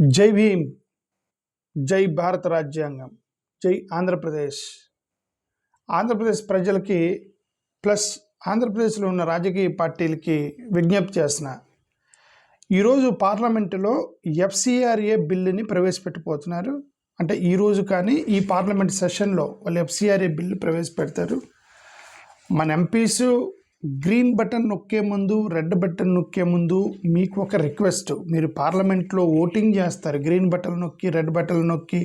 జై భీమ్, జై భారత రాజ్యాంగం, జై ఆంధ్రప్రదేశ్. ఆంధ్రప్రదేశ్ ప్రజలకి ప్లస్ ఆంధ్రప్రదేశ్లో ఉన్న రాజకీయ పార్టీలకి విజ్ఞప్తి చేస్తున్నా. ఈరోజు పార్లమెంటులో ఎఫ్సిఆర్ఏ బిల్లుని ప్రవేశపెట్టబోతున్నారు. అంటే ఈరోజు కానీ ఈ పార్లమెంట్ సెషన్లో వాళ్ళు ఎఫ్సిఆర్ఏ బిల్లు ప్రవేశపెడతారు. మన ఎంపీస్ గ్రీన్ బటన్ నొక్కే ముందు, రెడ్ బటన్ నొక్కే ముందు మీకు ఒక రిక్వెస్ట్. మీరు పార్లమెంట్లో ఓటింగ్ చేస్తారు. గ్రీన్ బటన్ నొక్కి, రెడ్ బటన్ నొక్కి,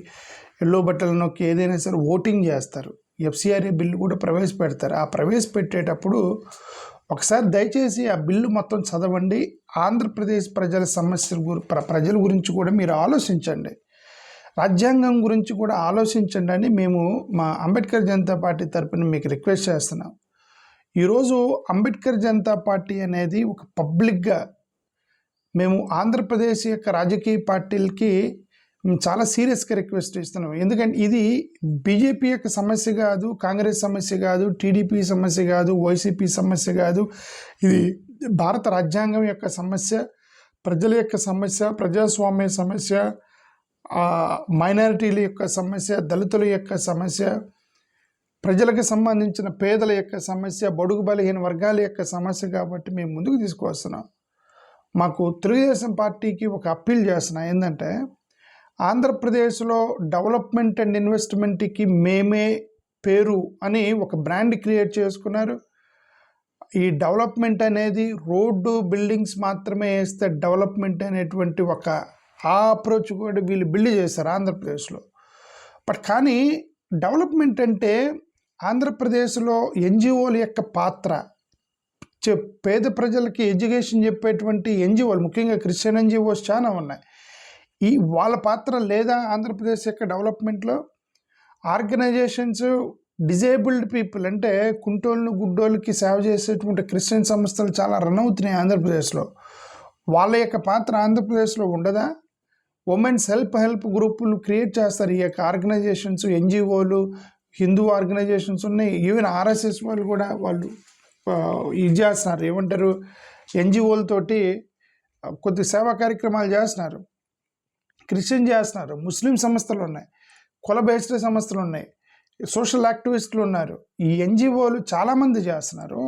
ఎల్లో బటన్ నొక్కి ఏదైనా సరే ఓటింగ్ చేస్తారు. ఎఫ్సిఆర్ఏ బిల్లు కూడా ప్రవేశపెడతారు. ఆ ప్రవేశపెట్టేటప్పుడు ఒకసారి దయచేసి ఆ బిల్లు మొత్తం చదవండి. ఆంధ్రప్రదేశ్ ప్రజల సమస్యల ప్రజల గురించి కూడా మీరు ఆలోచించండి. రాజ్యాంగం గురించి కూడా ఆలోచించండి అని మేము మా అంబేద్కర్ జనతా పార్టీ తరపున మీకు రిక్వెస్ట్ చేస్తున్నాం. ఈరోజు అంబేద్కర్ జనతా పార్టీ అనేది ఒక పబ్లిక్గా మేము ఆంధ్రప్రదేశ్ యొక్క రాజకీయ పార్టీలకి మేము చాలా సీరియస్గా రిక్వెస్ట్ ఇస్తున్నాం. ఎందుకంటే ఇది బీజేపీ యొక్క సమస్య కాదు, కాంగ్రెస్ సమస్య కాదు, టీడీపీ సమస్య కాదు, వైసీపీ సమస్య కాదు. ఇది భారత రాజ్యాంగం యొక్క సమస్య, ప్రజల యొక్క సమస్య, ప్రజాస్వామ్య సమస్య, మైనారిటీల యొక్క సమస్య, దళితుల యొక్క సమస్య, ప్రజలకు సంబంధించిన పేదల యొక్క సమస్య, బడుగు బలహీన వర్గాల యొక్క సమస్య. కాబట్టి మేము ముందుకు తీసుకువస్తున్నాం. మాకు తెలుగుదేశం పార్టీకి ఒక అప్పీల్ చేస్తున్నాం. ఏంటంటే ఆంధ్రప్రదేశ్లో డెవలప్మెంట్ అండ్ ఇన్వెస్ట్మెంట్కి మేమే పేరు అని ఒక బ్రాండ్ క్రియేట్ చేసుకున్నారు. ఈ డెవలప్మెంట్ అనేది రోడ్డు బిల్డింగ్స్ మాత్రమే వేస్తే డెవలప్మెంట్ అనేటువంటి ఒక అప్రోచ్ కూడా వీళ్ళు బిల్డ్ చేశారు ఆంధ్రప్రదేశ్లో. బట్ కానీ డెవలప్మెంట్ అంటే ఆంధ్రప్రదేశ్లో ఎన్జిఓల యొక్క పాత్ర, పేద ప్రజలకి ఎడ్యుకేషన్ చెప్పేటువంటి ఎన్జిఓలు, ముఖ్యంగా క్రిస్టియన్ ఎన్జిఓస్ చాలా ఉన్నాయి. ఈ వాళ్ళ పాత్ర లేదా ఆంధ్రప్రదేశ్ యొక్క డెవలప్మెంట్లో? ఆర్గనైజేషన్స్, డిజేబుల్డ్ పీపుల్ అంటే కుంటోళ్ళను గుడ్డోళ్ళకి సేవ చేసేటువంటి క్రిస్టియన్ సంస్థలు చాలా రన్ అవుతున్నాయి ఆంధ్రప్రదేశ్లో. వాళ్ళ యొక్క పాత్ర ఆంధ్రప్రదేశ్లో ఉండదా? ఉమెన్స్ హెల్ప్ గ్రూపులు క్రియేట్ చేస్తారు ఈ యొక్క ఆర్గనైజేషన్స్, ఎన్జిఓలు, హిందూ ఆర్గనైజేషన్స్ ఉన్నాయి. ఈవెన్ ఆర్ఎస్ఎస్ వాళ్ళు కూడా వాళ్ళు ఇది చేస్తున్నారు. ఏమంటారు, ఎన్జిఓలతోటి కొద్ది సేవా కార్యక్రమాలు చేస్తున్నారు. క్రిస్టియన్ చేస్తున్నారు, ముస్లిం సంస్థలు ఉన్నాయి, కుల బేస్డ్ సంస్థలు ఉన్నాయి, సోషల్ యాక్టివిస్టులు ఉన్నారు. ఈ ఎన్జిఓలు చాలామంది చేస్తున్నారు.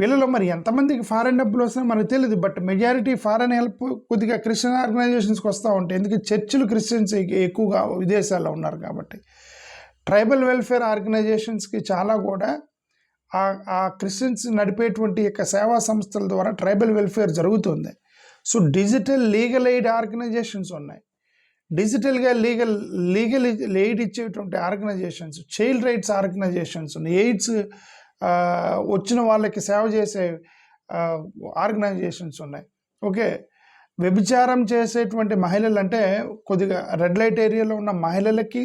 వీళ్ళలో మరి ఎంతమందికి ఫారెన్ డబ్బులు వస్తున్నాయో మనకు తెలియదు. బట్ మెజారిటీ ఫారెన్ హెల్ప్ కొద్దిగా క్రిస్టియన్ ఆర్గనైజేషన్స్కి వస్తూ ఉంటాయి. ఎందుకంటే చర్చిలు క్రిస్టియన్స్ ఎక్కువగా విదేశాల్లో ఉన్నారు కాబట్టి. ట్రైబల్ వెల్ఫేర్ ఆర్గనైజేషన్స్కి చాలా కూడా ఆ క్రిస్టియన్స్ నడిపేటువంటి యొక్క సేవా సంస్థల ద్వారా ట్రైబల్ వెల్ఫేర్ జరుగుతుంది. So digital legal aid organisations ఉన్నాయి, డిజిటల్గా లీగల్ ఎయిడ్ ఇచ్చేటువంటి ఆర్గనైజేషన్స్, చైల్డ్ రైట్స్ ఆర్గనైజేషన్స్ ఉన్నాయి, ఎయిడ్స్ వచ్చిన వాళ్ళకి సేవ చేసే ఆర్గనైజేషన్స్ ఉన్నాయి. ఓకే, వ్యభిచారం చేసేటువంటి మహిళలు అంటే కొద్దిగా రెడ్ లైట్ ఏరియాలో ఉన్న మహిళలకి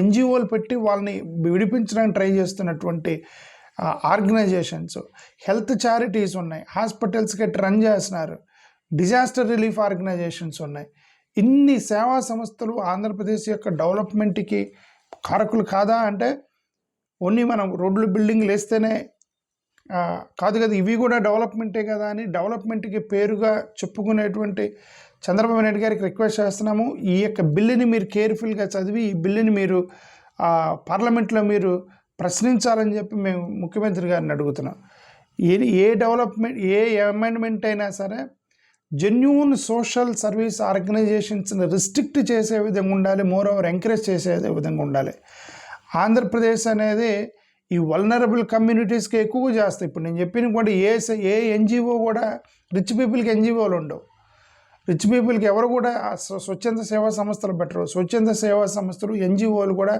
ఎన్జిఓలు పెట్టి వాళ్ళని విడిపించడానికి ట్రై చేస్తున్నటువంటి ఆర్గనైజేషన్స్, హెల్త్ చారిటీస్ ఉన్నాయి, హాస్పిటల్స్కి రన్ చేస్తున్నారు, డిజాస్టర్ రిలీఫ్ ఆర్గనైజేషన్స్ ఉన్నాయి. ఇన్ని సేవా సంస్థలు ఆంధ్రప్రదేశ్ యొక్క డెవలప్మెంట్కి కారకులు కాదా? అంటే ఓన్లీ మనం రోడ్లు బిల్డింగ్లు వేస్తేనే కాదు కదా, ఇవి కూడా డెవలప్మెంటే కదా అని డెవలప్మెంట్కి పేరుగా చెప్పుకునేటువంటి చంద్రబాబు నాయుడు గారికి రిక్వెస్ట్ చేస్తున్నాము. ఈ యొక్క బిల్లుని మీరు కేర్ఫుల్గా చదివి ఈ బిల్లుని మీరు పార్లమెంట్లో మీరు ప్రశ్నించాలని చెప్పి మేము ముఖ్యమంత్రి గారిని అడుగుతున్నాం. ఏ డెవలప్మెంట్, ఏ అమెండ్మెంట్ అయినా సరే జెన్యూన్ సోషల్ సర్వీస్ ఆర్గనైజేషన్స్ని రిస్ట్రిక్ట్ చేసే విధంగా ఉండాలి, మోర్ ఓవర్ ఎంకరేజ్ చేసే విధంగా ఉండాలి. ఆంధ్రప్రదేశ్ అనేది ఈ వల్నరబుల్ కమ్యూనిటీస్కి ఎక్కువగా చేస్తాయి. ఇప్పుడు నేను చెప్పిన కూడా ఏ ఎన్జిఓ కూడా రిచ్ పీపుల్కి ఎన్జిఓలు ఉండవు. రిచ్ పీపుల్కి ఎవరు కూడా స్వచ్ఛంద సేవా సంస్థలు పెట్టరు. స్వచ్ఛంద సేవా సంస్థలు, ఎన్జిఓలు కూడా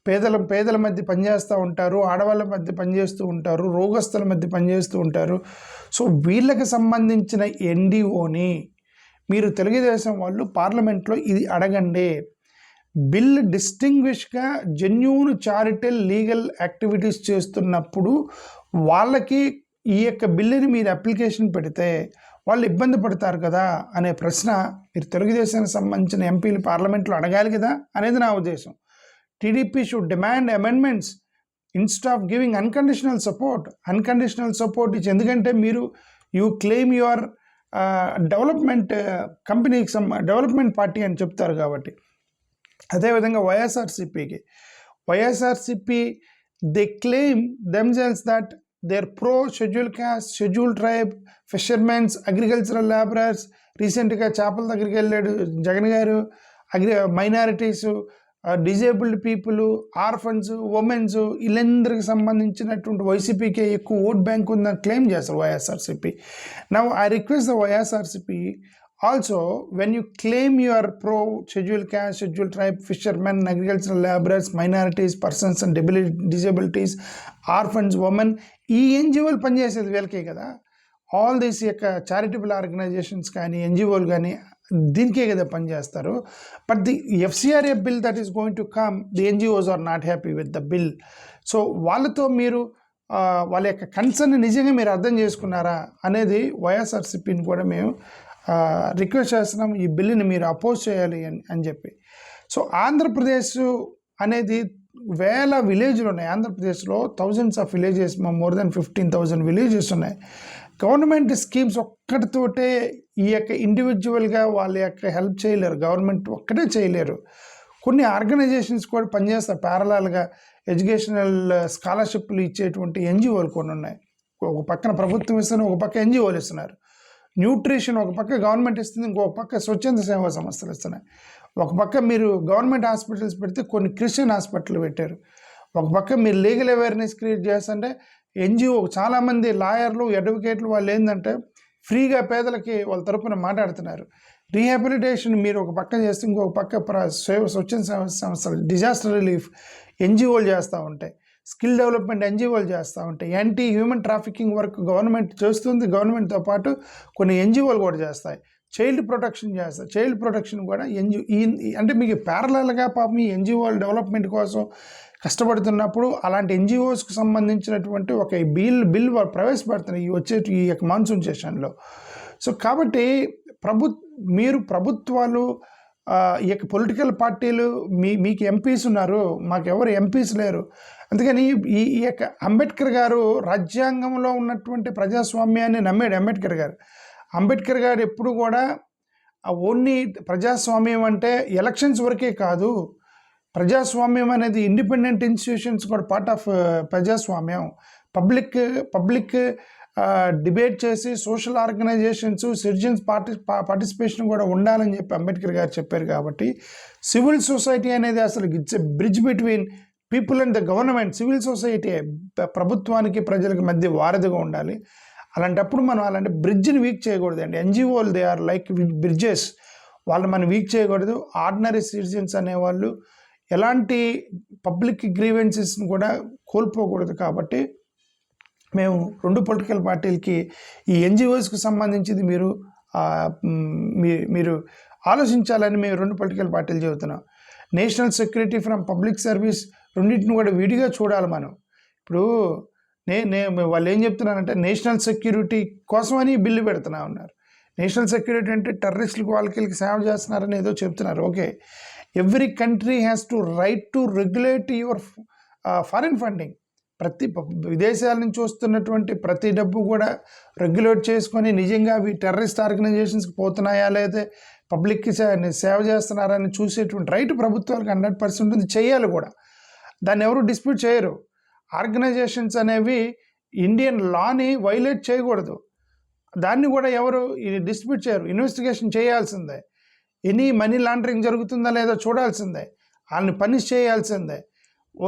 పేదల మధ్య పనిచేస్తూ ఉంటారు, ఆడవాళ్ళ మధ్య పనిచేస్తూ ఉంటారు, రోగస్తుల మధ్య పనిచేస్తూ ఉంటారు. సో వీళ్ళకి సంబంధించిన ఎన్డిఓని మీరు తెలుగుదేశం వాళ్ళు పార్లమెంట్లో ఇది అడగండి. బిల్ డిస్టింగ్విష్గా జెన్యూన్ చారిటల్ లీగల్ యాక్టివిటీస్ చేస్తున్నప్పుడు వాళ్ళకి ఈ యొక్క బిల్లుని మీరు అప్లికేషన్ పెడితే వాళ్ళు ఇబ్బంది పడతారు కదా అనే ప్రశ్న మీరు తెలుగుదేశానికి సంబంధించిన ఎంపీలు పార్లమెంట్లో అడగాలి కదా అనేది నా ఉద్దేశం. TDP should demand amendments instead of giving unconditional support ఇచ్చి. ఎందుకంటే మీరు యూ క్లెయిమ్ యువర్ డెవలప్మెంట్ కంపెనీకి డెవలప్మెంట్ పార్టీ అని చెప్తారు కాబట్టి. అదేవిధంగా YSRCP they claim themselves that their pro schedule caste, schedule tribe, fishermens, agricultural labourers. రీసెంట్గా చేపల దగ్గరికి వెళ్ళాడు Jagan garu. Minorities, disabled people, orphans, womens, వీళ్ళందరికి సంబంధించినటువంటి వైసీపీకే ఎక్కువ ఓట్ బ్యాంక్ ఉందని క్లెయిమ్ చేస్తారు YSRCP. Now I request the YSRCP also, when you claim you are pro scheduled caste, scheduled tribe, fishermen, agricultural laborers, minorities, persons and disabilities, orphans, women, ఈ ఎన్జిఓలు పనిచేసేది వీళ్ళకే కదా. ఆల్ దీస్ యొక్క charitable organisations కానీ ఎన్జిఓలు కానీ దీనికే కదా పనిచేస్తారు. But the FCRA bill that is going to come, the NGOs are not happy with the bill. సో వాళ్ళతో మీరు వాళ్ళ యొక్క కన్సర్న్ నిజంగా మీరు అర్థం చేసుకున్నారా అనేది వైఎస్ఆర్సిపిని కూడా మేము రిక్వెస్ట్ చేస్తున్నాం, ఈ బిల్లుని మీరు అపోజ్ చేయాలి అని చెప్పి. సో ఆంధ్రప్రదేశ్ అనేది వేల విలేజ్లు ఉన్నాయి. ఆంధ్రప్రదేశ్లో thousands of villages, more than 15,000 villages ఉన్నాయి. గవర్నమెంట్ స్కీమ్స్ ఒక్కటితోటే ఈ యొక్క ఇండివిజువల్గా వాళ్ళ యొక్క హెల్ప్ చేయలేరు, గవర్నమెంట్ ఒక్కటే చేయలేరు. కొన్ని ఆర్గనైజేషన్స్ కూడా పనిచేస్తారు ప్యారలల్గా. ఎడ్యుకేషనల్ స్కాలర్షిప్లు ఇచ్చేటువంటి ఎన్జిఓలు కొన్ని ఉన్నాయి. ఒక పక్కన ప్రభుత్వం ఇస్తున్నారు, ఒక పక్క ఎన్జిఓలు ఇస్తున్నారు. న్యూట్రిషన్ ఒక పక్క గవర్నమెంట్ ఇస్తుంది, ఇంకొక పక్క స్వచ్ఛంద సేవా సంస్థలు ఇస్తున్నాయి. ఒక పక్క మీరు గవర్నమెంట్ హాస్పిటల్స్ పెడితే కొన్ని క్రిస్టియన్ హాస్పిటల్ పెట్టారు. ఒక పక్క మీరు లీగల్ అవేర్నెస్ క్రియేట్ చేస్తుంటే ఎన్జిఓ చాలామంది లాయర్లు, అడ్వకేట్లు వాళ్ళు ఏంటంటే ఫ్రీగా పేదలకి వాళ్ళ తరపున మాట్లాడుతున్నారు. రీహాబిలిటేషన్ మీరు ఒక పక్క చేస్తే ఇంకొక పక్క స్వచ్ఛంద సేవా సంస్థలు, డిజాస్టర్ రిలీఫ్ ఎన్జిఓలు చేస్తూ ఉంటాయి. స్కిల్ డెవలప్మెంట్ ఎన్జిఓలు చేస్తూ ఉంటాయి. Anti human trafficking work government చేస్తుంది. గవర్నమెంట్తో పాటు కొన్ని ఎన్జిఓలు కూడా చేస్తాయి. చైల్డ్ ప్రొటెక్షన్ చేస్తాయి. చైల్డ్ ప్రొటెక్షన్ కూడా అంటే మీకు ప్యారలల్గా పాపం ఈ ఎన్జిఓల డెవలప్మెంట్ కోసం కష్టపడుతున్నప్పుడు అలాంటి ఎన్జిఓస్కి సంబంధించినటువంటి ఒక బిల్ ప్రవేశపెడుతున్నాయి ఈ యొక్క మాన్సూన్ సెషన్లో. సో కాబట్టి మీరు ప్రభుత్వాలు, ఈ యొక్క పొలిటికల్ పార్టీలు, మీకు ఎంపీస్ ఉన్నారు, మాకెవరు ఎంపీస్ లేరు. అందుకని ఈ యొక్క అంబేద్కర్ గారు రాజ్యాంగంలో ఉన్నటువంటి ప్రజాస్వామ్యాన్ని నమ్మాడు. అంబేద్కర్ గారు ఎప్పుడు కూడా ఓన్లీ ప్రజాస్వామ్యం అంటే ఎలక్షన్స్ వరకే కాదు, ప్రజాస్వామ్యం అనేది ఇండిపెండెంట్ ఇన్స్టిట్యూషన్స్ కూడా పార్ట్ ఆఫ్ ప్రజాస్వామ్యం. పబ్లిక్ డిబేట్ చేసి సోషల్ ఆర్గనైజేషన్స్, సిటిజన్స్ పార్టిసిపేషన్ కూడా ఉండాలని చెప్పి అంబేద్కర్ గారు చెప్పారు. కాబట్టి సివిల్ సొసైటీ అనేది అసలు it's a bridge between people and the government. Civil society ప్రభుత్వానికి ప్రజలకు మధ్య వారధిగా ఉండాలి. అలాంటప్పుడు మనం అలాంటి బ్రిడ్జ్ని వీక్ చేయకూడదు అండి. ఎన్జిఓలు దే ఆర్ లైక్ బ్రిడ్జెస్, వాళ్ళు మనం వీక్ చేయకూడదు. ఆర్డినరీ సిటిజన్స్ అనేవాళ్ళు ఎలాంటి పబ్లిక్ గ్రీవెన్సెస్ని కూడా కోల్పోకూడదు. కాబట్టి మేము రెండు పొలిటికల్ పార్టీలకి ఈ ఎన్జిఓస్కి సంబంధించింది మీరు ఆలోచించాలని మేము రెండు పొలిటికల్ పార్టీలు చెబుతున్నాం. National security from public service రెండింటిని కూడా విడిగా చూడాలి మనం. ఇప్పుడు వాళ్ళు ఏం చెప్తున్నారంటే నేషనల్ సెక్యూరిటీ కోసమని బిల్లు పెడుతున్నా ఉన్నారు. నేషనల్ సెక్యూరిటీ అంటే టెర్రరిస్టులకు వాళ్ళకి సేవ చేస్తున్నారని ఏదో చెప్తున్నారు. Okay, every country has to right to regulate your foreign funding. ప్రతి విదేశాల నుంచి వస్తున్నటువంటి ప్రతి డబ్బు కూడా రెగ్యులేట్ చేసుకొని నిజంగా అవి టెర్రరిస్ట్ ఆర్గనైజేషన్స్కి పోతున్నాయా లేదా పబ్లిక్కి సేవ చేస్తున్నారని చూసేటువంటి రైట్ ప్రభుత్వాలకు 100% ఉంది, చేయాలి కూడా. దాన్ని ఎవరు డిస్ప్యూట్ చేయరు. ఆర్గనైజేషన్స్ అనేవి ఇండియన్ లాని వైలేట్ చేయకూడదు. దాన్ని కూడా ఎవరు డిస్ప్యూట్ చేయరు. ఇన్వెస్టిగేషన్ చేయాల్సిందే. ఎనీ మనీ లాండరింగ్ జరుగుతుందా లేదా చూడాల్సిందే. వాళ్ళని పనిష్ చేయాల్సిందే.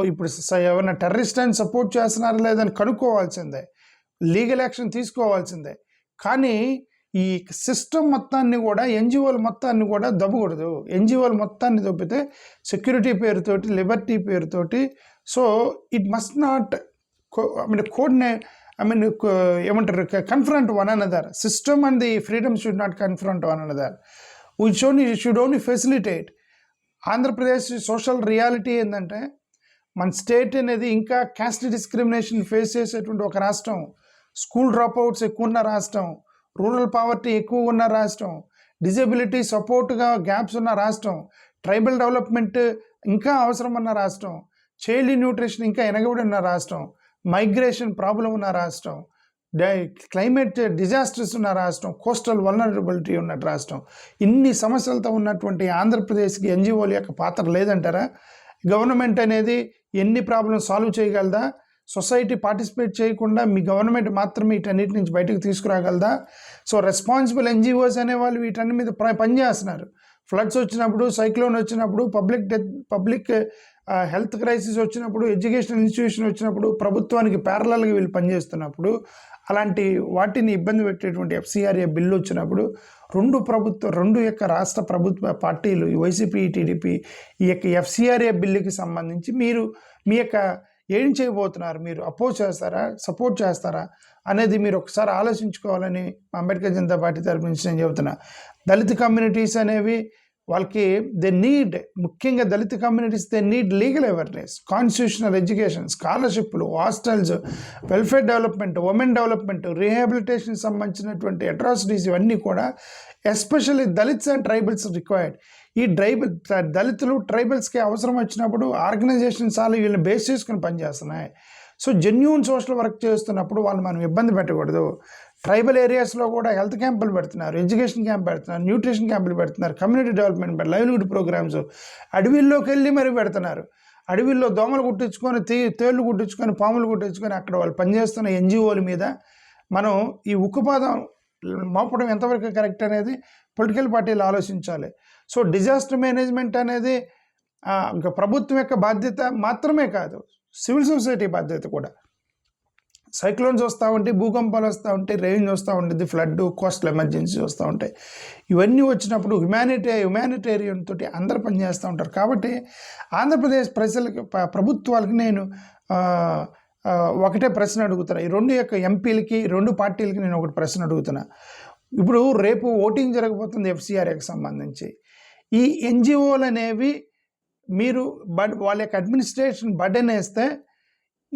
ఇప్పుడు ఏమైనా టెర్రరిస్ట్ అని సపోర్ట్ చేస్తున్నారా లేదని కనుక్కోవాల్సిందే. లీగల్ యాక్షన్ తీసుకోవాల్సిందే. కానీ ఈ సిస్టమ్ మొత్తాన్ని కూడా, ఎన్జిఓల మొత్తాన్ని కూడా దబ్బకూడదు. ఎన్జిఓల మొత్తాన్ని దొబ్బితే సెక్యూరిటీ పేరుతోటి, లిబర్టీ పేరుతోటి, so it must not coordinate, ఏమంటారు, confront one another. System and the freedom should not confront one another. We should only facilitate. Andhra Pradesh social reality ఏంటంటే మన స్టేట్ అనేది ఇంకా క్యాస్ట్ డిస్క్రిమినేషన్ ఫేస్ చేసేటువంటి ఒక రాష్ట్రం. స్కూల్ డ్రాప్అవుట్స్ ఎక్కువ ఉన్న రాష్ట్రం, రూరల్ పావర్టీ ఎక్కువ ఉన్న రాష్ట్రం, డిజబిలిటీ సపోర్ట్గా గ్యాప్స్ ఉన్న రాష్ట్రం, ట్రైబల్ డెవలప్మెంట్ ఇంకా అవసరం ఉన్న రాష్ట్రం, చైల్డ్ న్యూట్రిషన్ ఇంకా వెనకబడి ఉన్న రాష్ట్రం, మైగ్రేషన్ ప్రాబ్లం ఉన్న రాష్ట్రం, క్లైమేట్ డిజాస్టర్స్ ఉన్న రాష్ట్రం, కోస్టల్ వల్నరబిలిటీ ఉన్న రాష్ట్రం, ఇన్ని సమస్యలతో ఉన్నటువంటి ఆంధ్రప్రదేశ్కి ఎన్జిఓల యొక్క పాత్ర లేదంటారా? గవర్నమెంట్ అనేది ఎన్ని ప్రాబ్లమ్స్ సాల్వ్ చేయగలదా? సొసైటీ పార్టిసిపేట్ చేయకుండా మీ గవర్నమెంట్ మాత్రమే వీటన్నిటి నుంచి బయటకు తీసుకురాగలదా? సో రెస్పాన్సిబుల్ ఎన్జిఓస్ అనేవాళ్ళు వీటన్ని మీద పనిచేస్తున్నారు. ఫ్లడ్స్ వచ్చినప్పుడు, సైక్లోన్ వచ్చినప్పుడు, పబ్లిక్ హెల్త్ క్రైసిస్ వచ్చినప్పుడు, ఎడ్యుకేషన్ ఇన్స్టిట్యూషన్ వచ్చినప్పుడు, ప్రభుత్వానికి ప్యారలల్గా వీళ్ళు పనిచేస్తున్నప్పుడు, అలాంటి వాటిని ఇబ్బంది పెట్టేటువంటి FCRA బిల్లు వచ్చినప్పుడు రెండు యొక్క రాష్ట్ర ప్రభుత్వ పార్టీలు వైసీపీ, టీడీపీ ఈ యొక్క FCRA బిల్లుకి సంబంధించి మీరు మీ యొక్క ఏం చేయబోతున్నారు? మీరు అపోజ్ చేస్తారా, సపోర్ట్ చేస్తారా అనేది మీరు ఒకసారి ఆలోచించుకోవాలని అంబేద్కర్ జనతా పార్టీ తరపు నుంచి నేను చెబుతున్నా. దళిత కమ్యూనిటీస్ అనేవి వాళ్ళకి ముఖ్యంగా దళిత communities legal awareness, constitutional education, స్కాలర్షిప్లు, hostels, welfare development, women development, rehabilitation సంబంధించినటువంటి అట్రాసిటీస్ ఇవన్నీ కూడా especially Dalits and tribals required. ఈ దళితులు ట్రైబల్స్కి అవసరం వచ్చినప్పుడు ఆర్గనైజేషన్స్ వీళ్ళని బేస్ చేసుకుని పనిచేస్తున్నాయి. సో జెన్యూన్ సోషల్ వర్క్ చేస్తున్నప్పుడు వాళ్ళు మనం ఇబ్బంది పెట్టకూడదు. ట్రైబల్ ఏరియాస్లో కూడా హెల్త్ క్యాంపులు పెడుతున్నారు, ఎడ్యుకేషన్ క్యాంప్ పెడుతున్నారు, న్యూట్రిషన్ క్యాంపులు పెడుతున్నారు, కమ్యూనిటీ డెవలప్మెంట్, లైవ్లీహుడ్ ప్రోగ్రామ్స్ అడవిల్లోకి వెళ్ళి మరి పెడుతున్నారు. అడవిల్లో దోమలు కుట్టించుకొని, తేళ్లు కుట్టించుకొని, పాములు కుట్టించుకొని అక్కడ వాళ్ళు పనిచేస్తున్న ఎన్జిఓల మీద మనం ఈ ఉక్కుపాదం మోపడం ఎంతవరకు కరెక్ట్ అనేది పొలిటికల్ పార్టీలు ఆలోచించాలి. సో డిజాస్టర్ మేనేజ్మెంట్ అనేది ఇంకా ప్రభుత్వం యొక్క బాధ్యత మాత్రమే కాదు, సివిల్ సొసైటీ బాధ్యత కూడా. సైక్లోన్స్ వస్తూ ఉంటాయి, భూకంపాలు వస్తూ ఉంటాయి, రెయిన్ వస్తూ ఉంటుంది, ఫ్లడ్, కోస్టల్ ఎమర్జెన్సీ వస్తూ ఉంటాయి. ఇవన్నీ వచ్చినప్పుడు హ్యుమానిటేరియన్ తోటి అందరూ పనిచేస్తూ ఉంటారు. కాబట్టి ఆంధ్రప్రదేశ్ ప్రజలకి, ప్రభుత్వాలకి నేను ఒకటే ప్రశ్న అడుగుతున్నా. ఈ రెండు యొక్క ఎంపీలకి, రెండు పార్టీలకి నేను ఒకటి ప్రశ్న అడుగుతున్నా. ఇప్పుడు రేపు ఓటింగ్ జరగబోతుంది FCRAకి సంబంధించి. ఈ ఎన్జిఓలు అనేవి మీరు వాళ్ళ యొక్క అడ్మినిస్ట్రేషన్ బర్డెన్ వేస్తే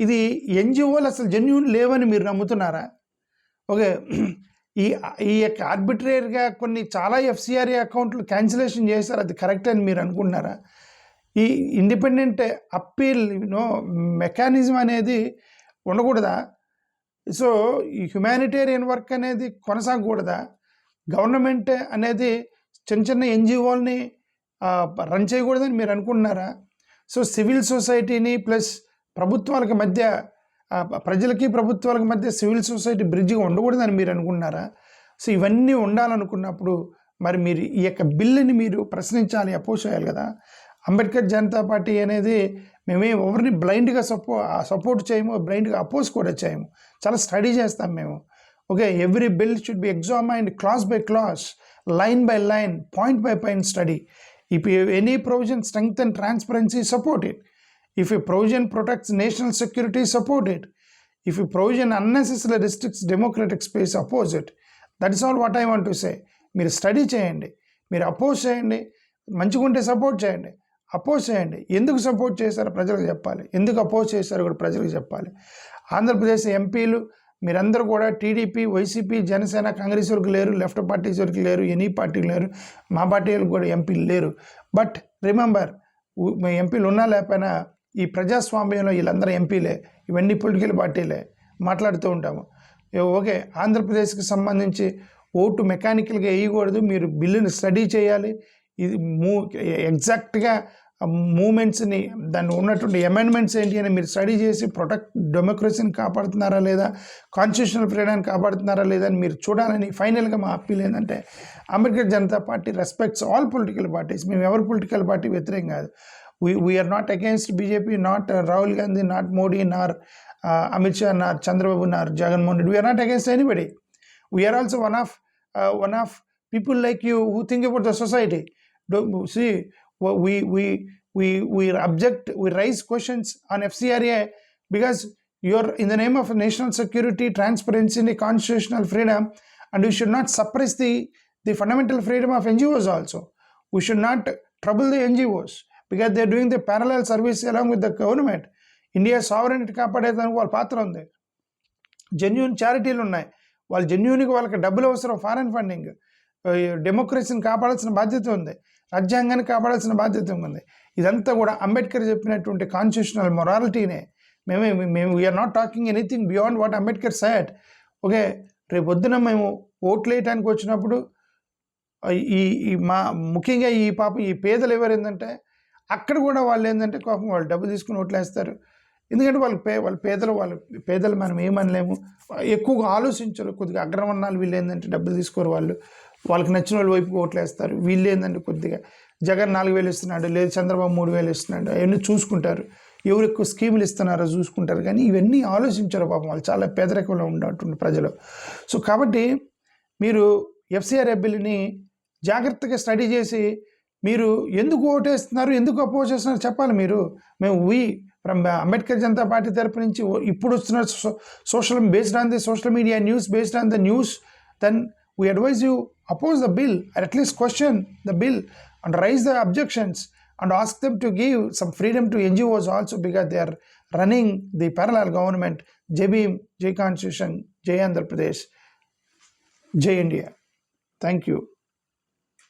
ఇది ఎన్జిఓలు అసలు జెన్యూన్ లేవని మీరు నమ్ముతున్నారా? ఓకే, ఈ యొక్క ఆర్బిట్రేరీగా చాలా FCRA అకౌంట్లు క్యాన్సిలేషన్ చేశారు, అది కరెక్ట్ అని మీరు అనుకుంటున్నారా? ఈ ఇండిపెండెంట్ అప్పీల్ మెకానిజం అనేది ఉండకూడదా? సో ఈ హ్యుమానిటేరియన్ వర్క్ అనేది కొనసాగకూడదా? గవర్నమెంట్ అనేది చిన్న ఎన్జిఓల్ని రన్ చేయకూడదని మీరు అనుకుంటున్నారా? సో సివిల్ సొసైటీని ప్లస్ ప్రభుత్వాలకు మధ్య, ప్రజలకి ప్రభుత్వాలకు మధ్య సివిల్ సొసైటీ బ్రిడ్జిగా ఉండకూడదని మీరు అనుకుంటున్నారా? సో ఇవన్నీ ఉండాలనుకున్నప్పుడు మరి మీరు ఈ యొక్క బిల్లుని మీరు ప్రశ్నించాలి, అపోజ్ చేయాలి కదా. అంబేద్కర్ జనతా పార్టీ అనేది మేమే ఎవరిని బ్లైండ్గా సపోర్ట్ చేయము, బ్లైండ్గా అపోజ్ కూడా చేయము. చాలా స్టడీ చేస్తాం మేము. Okay, every bill should be examined clause by clause, line by line, point by point study. If any provision strengthen transparency, support it. If a provision protects national security, support it. If a provision unnecessarily restricts democratic space, oppose it. That is all what I want to say. మీరు study చేయండి, మీరు oppose చేయండి, మంచిగా ఉంటే support చేయండి, oppose చేయండి. ఎందుకు support చేశారో ప్రజలకు చెప్పాలి, ఎందుకు అపోజ్ చేశారో కూడా ప్రజలకు చెప్పాలి. ఆంధ్రప్రదేశ్ ఎంపీలు మీరందరూ కూడా టీడీపీ, వైసీపీ, జనసేన, కాంగ్రెస్ వరకు లేరు, లెఫ్ట్ పార్టీస్ వరకు లేరు, ఎనీ పార్టీలు లేరు, మా పార్టీలకు కూడా ఎంపీలు లేరు. బట్ రిమెంబర్, ఎంపీలు ఉన్నా లేకపోయినా ఈ ప్రజాస్వామ్యంలో వీళ్ళందరూ ఎంపీలే, ఇవన్నీ పొలిటికల్ పార్టీలే, మాట్లాడుతూ ఉంటాము. ఓకే, ఆంధ్రప్రదేశ్కి సంబంధించి ఓటు మెకానికల్గా వేయకూడదు, మీరు బిల్లుని స్టడీ చేయాలి. ఇది ఎగ్జాక్ట్గా మూమెంట్స్ని, దాన్ని ఉన్నటువంటి అమెండ్మెంట్స్ ఏంటి అని మీరు స్టడీ చేసి డెమోక్రసీని కాపాడుతున్నారా లేదా, కాన్స్టిట్యూషనల్ ఫ్రీడమ్ని కాపాడుతున్నారా లేదా అని మీరు చూడాలని ఫైనల్గా మా అప్పీల్ ఏంటంటే, Ambedkar Janata party respects all political parties. మేము ఎవరు పొలిటికల్ పార్టీ వ్యతిరేకం కాదు. We're not against BJP, not Rahul Gandhi, not Modi, nor Amit Shah, nor Chandrababu, nor Jaganmohan Reddy. We're not against anybody. We're also one of people like you who think about the society. See, we object, we raise questions on FCRA because you're in the name of national security, transparency, and constitutional freedom, and we should not suppress the fundamental freedom of NGOs also. We should not trouble the NGOs because they're doing the parallel service along with the government. India sovereignty కాపాడేదానికి వాళ్ళ పాత్ర ఉంది. Genuine చారిటీలు ఉన్నాయి, వాళ్ళు జెన్యూన్గా వాళ్ళకి డబ్బులు అవసరం, foreign funding. డెమోక్రసీని కాపాడాల్సిన బాధ్యత ఉంది, రాజ్యాంగాన్ని కాపాడాల్సిన బాధ్యత ఉంది. ఇదంతా కూడా అంబేద్కర్ చెప్పినటువంటి కాన్స్టిట్యూషనల్ మొరాలిటీనే. మేము we're not talking anything beyond what Ambedkar said. Okay, రేపొద్దున మేము ఓట్లు వేయటానికి వచ్చినప్పుడు ముఖ్యంగా ఈ పేదలు ఎవరు ఏంటంటే అక్కడ కూడా వాళ్ళు ఏంటంటే పాపం వాళ్ళు డబ్బు తీసుకుని ఓట్లు వేస్తారు. ఎందుకంటే వాళ్ళ పేదలు మనం ఏమనలేము, ఎక్కువగా ఆలోచించరు, కొద్దిగా అగ్రవర్ణాలు వీళ్ళు ఏంటంటే డబ్బులు తీసుకోరు, వాళ్ళకి నచ్చిన వాళ్ళ వైపు ఓట్లు వేస్తారు. వీళ్ళు ఏంటంటే కొద్దిగా జగన్ 4,000 ఇస్తున్నాడు, లేదు చంద్రబాబు 3,000 ఇస్తున్నాడు, అవన్నీ చూసుకుంటారు, ఎవరు ఎక్కువ స్కీములు ఇస్తున్నారో చూసుకుంటారు, కానీ ఇవన్నీ ఆలోచించారు పాపం వాళ్ళు చాలా పేదరికంలో ఉన్నటువంటి ప్రజలు. సో కాబట్టి మీరు FCR బిల్లుని జాగ్రత్తగా స్టడీ చేసి మీరు ఎందుకు ఓటేస్తున్నారు, ఎందుకు అపోజ్ చేస్తున్నారు చెప్పాలి. మేము ఫ్రమ్ అంబేద్కర్ జనతా పార్టీ తరపు నుంచి ఇప్పుడు వస్తున్న social media news based on the news, then we advise you oppose the bill or at least question the bill and raise the objections and ask them to give some freedom to NGOs also, because they are running the parallel government. Jai Bhim, Jai Constitution, Jai Andhra Pradesh, Jai India. Thank you.